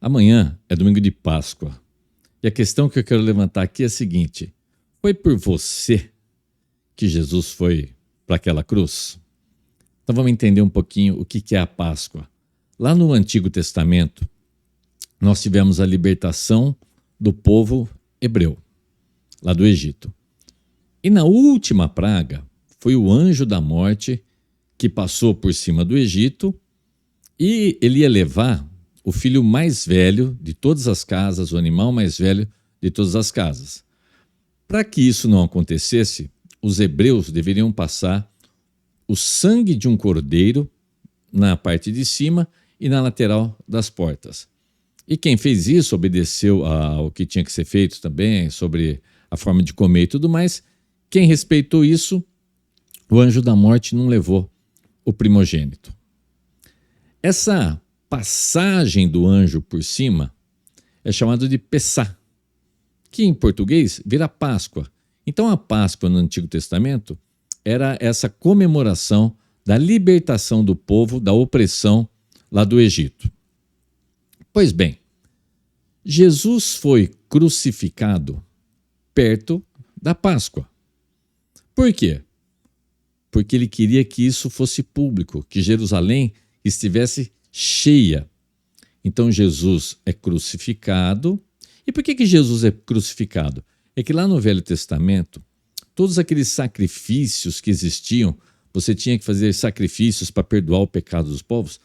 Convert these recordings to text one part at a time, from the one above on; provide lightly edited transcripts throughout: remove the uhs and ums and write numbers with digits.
Amanhã é domingo de Páscoa. E a questão que eu quero levantar aqui é a seguinte: foi por você que Jesus foi para aquela cruz? Então vamos entender um pouquinho o que é a Páscoa. Lá no Antigo Testamento, nós tivemos a libertação do povo hebreu, lá do Egito. E na última praga, foi o anjo da morte que passou por cima do Egito e ele ia levar o filho mais velho de todas as casas, o animal mais velho de todas as casas. Para que isso não acontecesse, os hebreus deveriam passar o sangue de um cordeiro na parte de cima e na lateral das portas. E quem fez isso obedeceu ao que tinha que ser feito também, sobre a forma de comer e tudo mais. Quem respeitou isso, o anjo da morte não levou o primogênito. Essa passagem do anjo por cima é chamada de Pessá, que em português vira Páscoa. Então a Páscoa no Antigo Testamento era essa comemoração da libertação do povo da opressão lá do Egito. Pois bem, Jesus foi crucificado perto da Páscoa. Por quê? Porque ele queria que isso fosse público, que Jerusalém estivesse cheia. Então Jesus é crucificado. E por que Jesus é crucificado? É que lá no Velho Testamento, todos aqueles sacrifícios que existiam, você tinha que fazer sacrifícios para perdoar o pecado dos povos.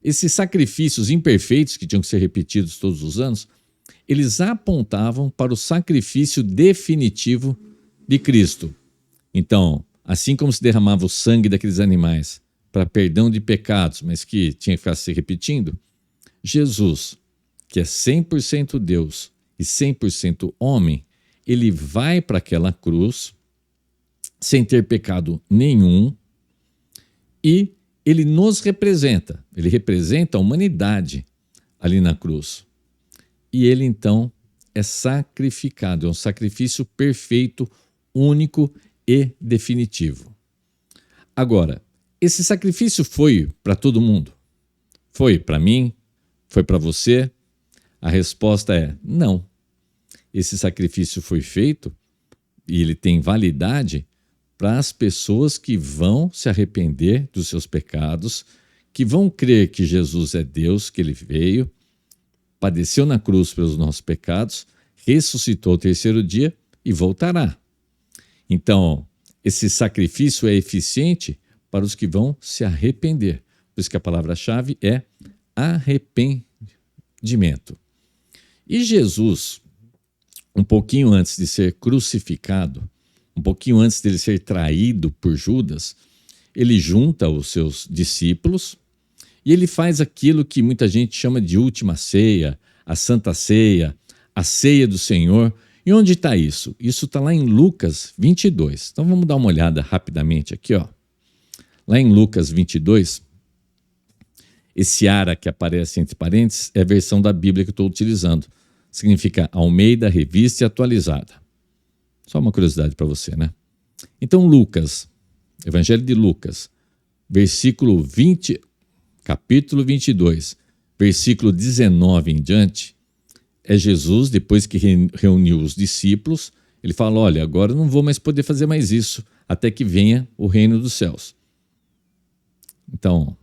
Esses sacrifícios imperfeitos, que tinham que ser repetidos todos os anos, eles apontavam para o sacrifício definitivo de Cristo. Então, assim como se derramava o sangue daqueles animais para perdão de pecados, mas que tinha que ficar se repetindo, Jesus, que é 100% Deus e 100% homem, ele vai para aquela cruz sem ter pecado nenhum e ele nos representa, ele representa a humanidade ali na cruz. E ele então é sacrificado, é um sacrifício perfeito, único e definitivo. Agora, esse sacrifício foi para todo mundo? Foi para mim? Foi para você? A resposta é não. Esse sacrifício foi feito e ele tem validade para as pessoas que vão se arrepender dos seus pecados, que vão crer que Jesus é Deus, que ele veio, padeceu na cruz pelos nossos pecados, ressuscitou ao terceiro dia e voltará. Então, esse sacrifício é eficiente para os que vão se arrepender. Por isso que a palavra-chave é arrependimento. E Jesus, um pouquinho antes de ser crucificado, um pouquinho antes de ele ser traído por Judas, ele junta os seus discípulos e ele faz aquilo que muita gente chama de última ceia, a Santa Ceia, a ceia do Senhor. E onde está isso? Isso está lá em Lucas 22. Então vamos dar uma olhada rapidamente aqui, ó. Lá em Lucas 22, esse ara que aparece entre parênteses é a versão da Bíblia que eu estou utilizando. Significa Almeida, Revista e Atualizada. Só uma curiosidade para você, né? Então Lucas, Evangelho de Lucas, versículo 20, capítulo 22, versículo 19 em diante, é Jesus, depois que reuniu os discípulos, ele fala, olha, agora eu não vou mais poder fazer mais isso, até que venha o reino dos céus. Então,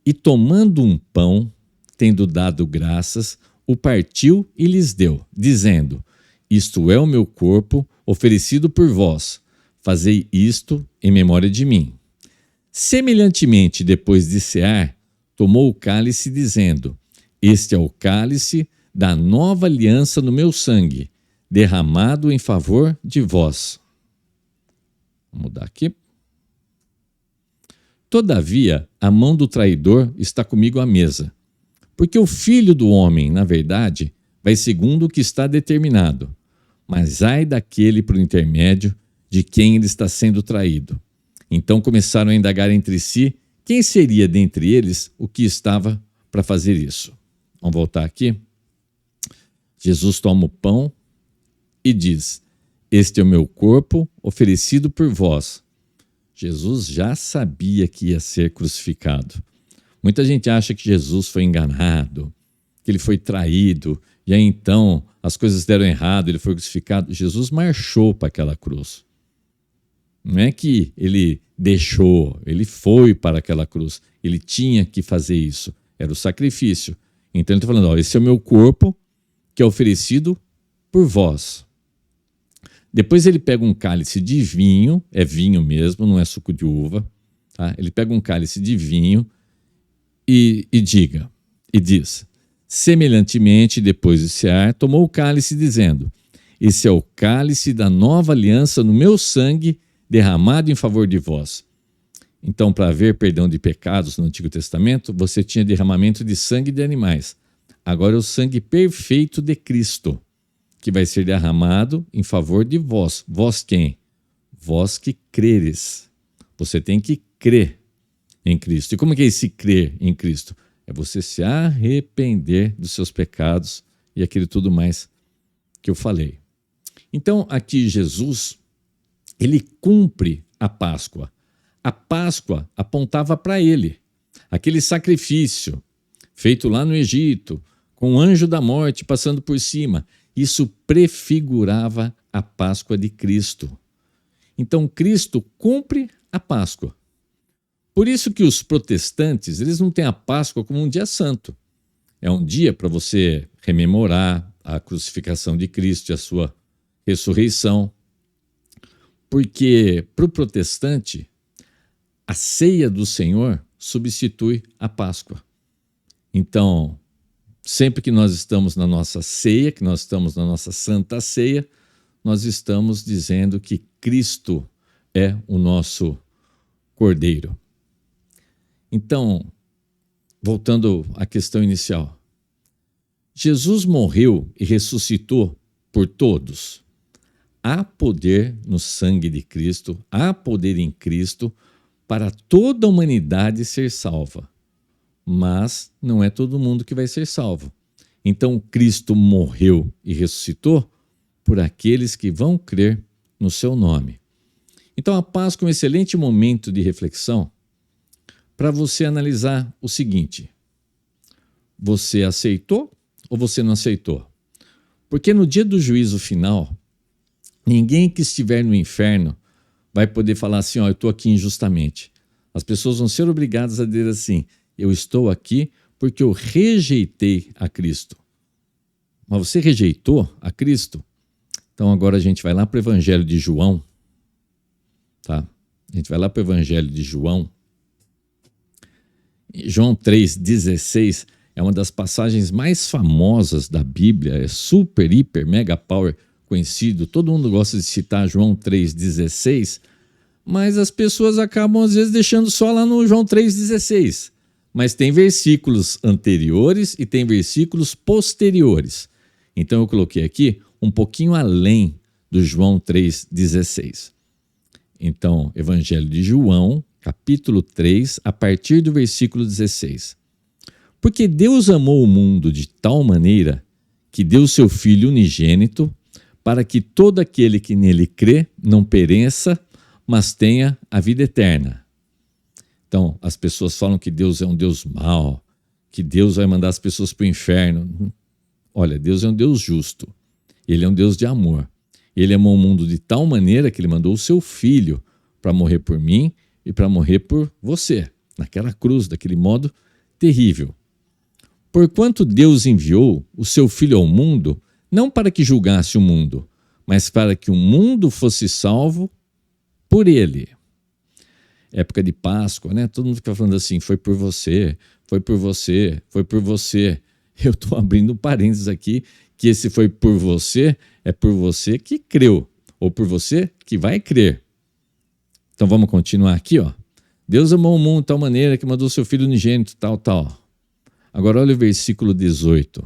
e tomando um pão, tendo dado graças, o partiu e lhes deu, dizendo, isto é o meu corpo, oferecido por vós, fazei isto em memória de mim. Semelhantemente, depois de cear, tomou o cálice, dizendo, este é o cálice da nova aliança no meu sangue, derramado em favor de vós. Vamos mudar aqui. Todavia, a mão do traidor está comigo à mesa, porque o Filho do Homem, na verdade, vai segundo o que está determinado, mas ai daquele por intermédio de quem ele está sendo traído. Então começaram a indagar entre si quem seria dentre eles o que estava para fazer isso. Vamos voltar aqui. Jesus toma o pão e diz, este é o meu corpo oferecido por vós. Jesus já sabia que ia ser crucificado. Muita gente acha que Jesus foi enganado, que ele foi traído, e aí então as coisas deram errado, ele foi crucificado. Jesus marchou para aquela cruz. Não é que ele deixou, ele foi para aquela cruz. Ele tinha que fazer isso. Era o sacrifício. Então ele está falando, ó, esse é o meu corpo que é oferecido por vós. Depois ele pega um cálice de vinho, é vinho mesmo, não é suco de uva. Tá? Ele pega um cálice de vinho e diz, semelhantemente, depois de cear, tomou o cálice dizendo, esse é o cálice da nova aliança no meu sangue derramado em favor de vós. Então, para haver perdão de pecados no Antigo Testamento, você tinha derramamento de sangue de animais. Agora é o sangue perfeito de Cristo, que vai ser derramado em favor de vós. Vós quem? Vós que creres. Você tem que crer em Cristo. E como que é esse crer em Cristo? É você se arrepender dos seus pecados e aquilo tudo mais que eu falei. Então, aqui Jesus, ele cumpre a Páscoa. A Páscoa apontava para ele. Aquele sacrifício feito lá no Egito, com o anjo da morte passando por cima, isso prefigurava a Páscoa de Cristo. Então, Cristo cumpre a Páscoa. Por isso que os protestantes, eles não têm a Páscoa como um dia santo. É um dia para você rememorar a crucificação de Cristo e a sua ressurreição. Porque para o protestante, a ceia do Senhor substitui a Páscoa. Então, sempre que nós estamos na nossa ceia, que nós estamos na nossa Santa Ceia, nós estamos dizendo que Cristo é o nosso Cordeiro. Então, voltando à questão inicial, Jesus morreu e ressuscitou por todos. Há poder no sangue de Cristo, há poder em Cristo para toda a humanidade ser salva. Mas não é todo mundo que vai ser salvo. Então, Cristo morreu e ressuscitou por aqueles que vão crer no seu nome. Então, a Páscoa é um excelente momento de reflexão para você analisar o seguinte: você aceitou ou você não aceitou? Porque no dia do juízo final, ninguém que estiver no inferno vai poder falar assim, ó, eu estou aqui injustamente. As pessoas vão ser obrigadas a dizer assim, eu estou aqui porque eu rejeitei a Cristo. Mas você rejeitou a Cristo? Então agora a gente vai lá para o Evangelho de João, tá? A gente vai lá para o Evangelho de João. João 3,16 é uma das passagens mais famosas da Bíblia, é super, hiper, mega power conhecido. Todo mundo gosta de citar João 3,16, mas as pessoas acabam às vezes deixando só lá no João 3,16. Mas tem versículos anteriores e tem versículos posteriores. Então eu coloquei aqui um pouquinho além do João 3,16. Então, Evangelho de João, capítulo 3, a partir do versículo 16. Porque Deus amou o mundo de tal maneira que deu seu Filho unigênito para que todo aquele que nele crê não pereça, mas tenha a vida eterna. Então, as pessoas falam que Deus é um Deus mau, que Deus vai mandar as pessoas para o inferno. Olha, Deus é um Deus justo. Ele é um Deus de amor. Ele amou o mundo de tal maneira que ele mandou o seu Filho para morrer por mim e para morrer por você, naquela cruz, daquele modo terrível. Porquanto Deus enviou o seu Filho ao mundo, não para que julgasse o mundo, mas para que o mundo fosse salvo por ele. Época de Páscoa, né? Todo mundo fica falando assim, foi por você, foi por você, foi por você. Eu estou abrindo parênteses aqui, que esse foi por você, é por você que creu, ou por você que vai crer. Então vamos continuar aqui, ó. Deus amou o mundo de tal maneira que mandou seu Filho unigênito, tal. Agora olha o versículo 18.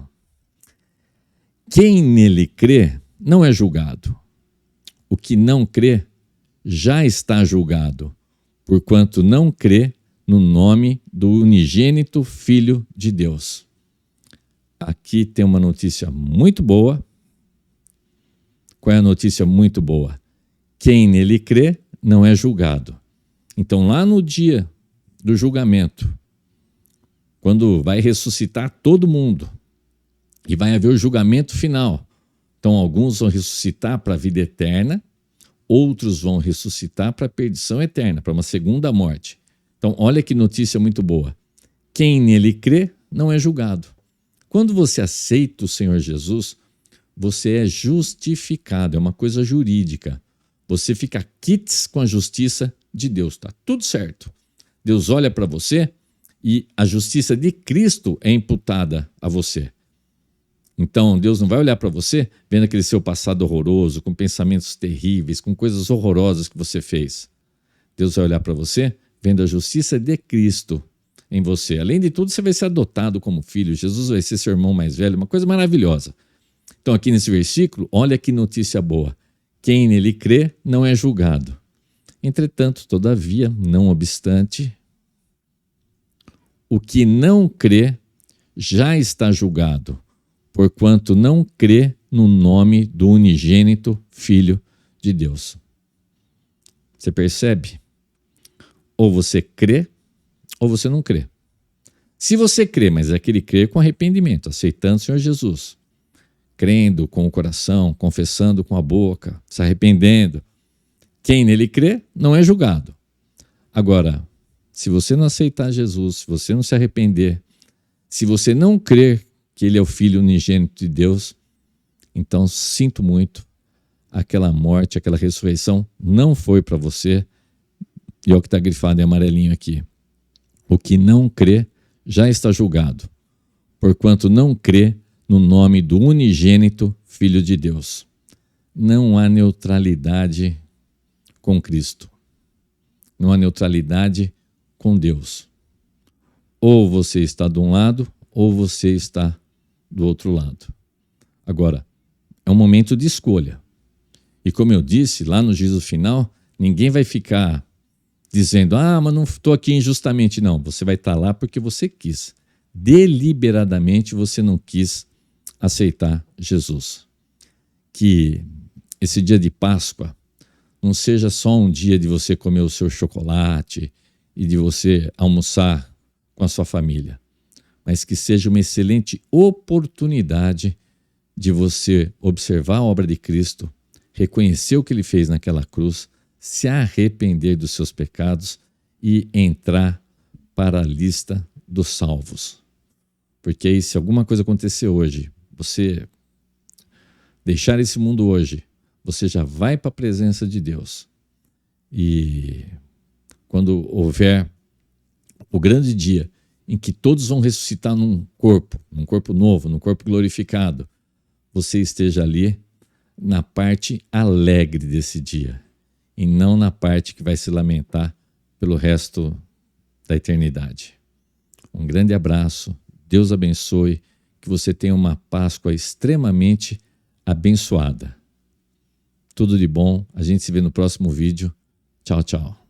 Quem nele crê não é julgado. O que não crê já está julgado, porquanto não crê no nome do unigênito Filho de Deus. Aqui tem uma notícia muito boa. Qual é a notícia muito boa? Quem nele crê não é julgado. Então, lá no dia do julgamento, quando vai ressuscitar todo mundo, e vai haver o julgamento final. Então, alguns vão ressuscitar para a vida eterna, outros vão ressuscitar para a perdição eterna, para uma segunda morte. Então, olha que notícia muito boa. Quem nele crê não é julgado. Quando você aceita o Senhor Jesus, você é justificado, é uma coisa jurídica. Você fica quites com a justiça de Deus, está tudo certo. Deus olha para você e a justiça de Cristo é imputada a você. Então, Deus não vai olhar para você vendo aquele seu passado horroroso, com pensamentos terríveis, com coisas horrorosas que você fez. Deus vai olhar para você vendo a justiça de Cristo em você. Além de tudo, você vai ser adotado como filho. Jesus vai ser seu irmão mais velho, uma coisa maravilhosa. Então, aqui nesse versículo, olha que notícia boa. Quem nele crê não é julgado. Entretanto, todavia, não obstante, o que não crê já está julgado, porquanto não crê no nome do unigênito Filho de Deus. Você percebe? Ou você crê, ou você não crê. Se você crê, mas é aquele crer com arrependimento, aceitando o Senhor Jesus, crendo com o coração, confessando com a boca, se arrependendo, quem nele crê não é julgado. Agora, se você não aceitar Jesus, se você não se arrepender, se você não crer que ele é o Filho unigênito de Deus, então sinto muito, aquela morte, aquela ressurreição não foi para você, e é o que está grifado em amarelinho aqui. O que não crê já está julgado, porquanto não crê no nome do unigênito Filho de Deus. Não há neutralidade com Cristo. Não há neutralidade com Deus. Ou você está de um lado, ou você está do outro lado. Agora, é um momento de escolha. E como eu disse, lá no juízo final, ninguém vai ficar dizendo, mas não estou aqui injustamente. Não, você vai estar lá porque você quis. Deliberadamente você não quis aceitar Jesus. Que esse dia de Páscoa não seja só um dia de você comer o seu chocolate e de você almoçar com a sua família, mas que seja uma excelente oportunidade de você observar a obra de Cristo, reconhecer o que ele fez naquela cruz, se arrepender dos seus pecados e entrar para a lista dos salvos. Porque aí, se alguma coisa acontecer hoje, você deixar esse mundo hoje, você já vai para a presença de Deus. E quando houver o grande dia em que todos vão ressuscitar num corpo novo, num corpo glorificado, você esteja ali na parte alegre desse dia e não na parte que vai se lamentar pelo resto da eternidade. Um grande abraço, Deus abençoe, que você tenha uma Páscoa extremamente abençoada. Tudo de bom, a gente se vê no próximo vídeo. Tchau, tchau.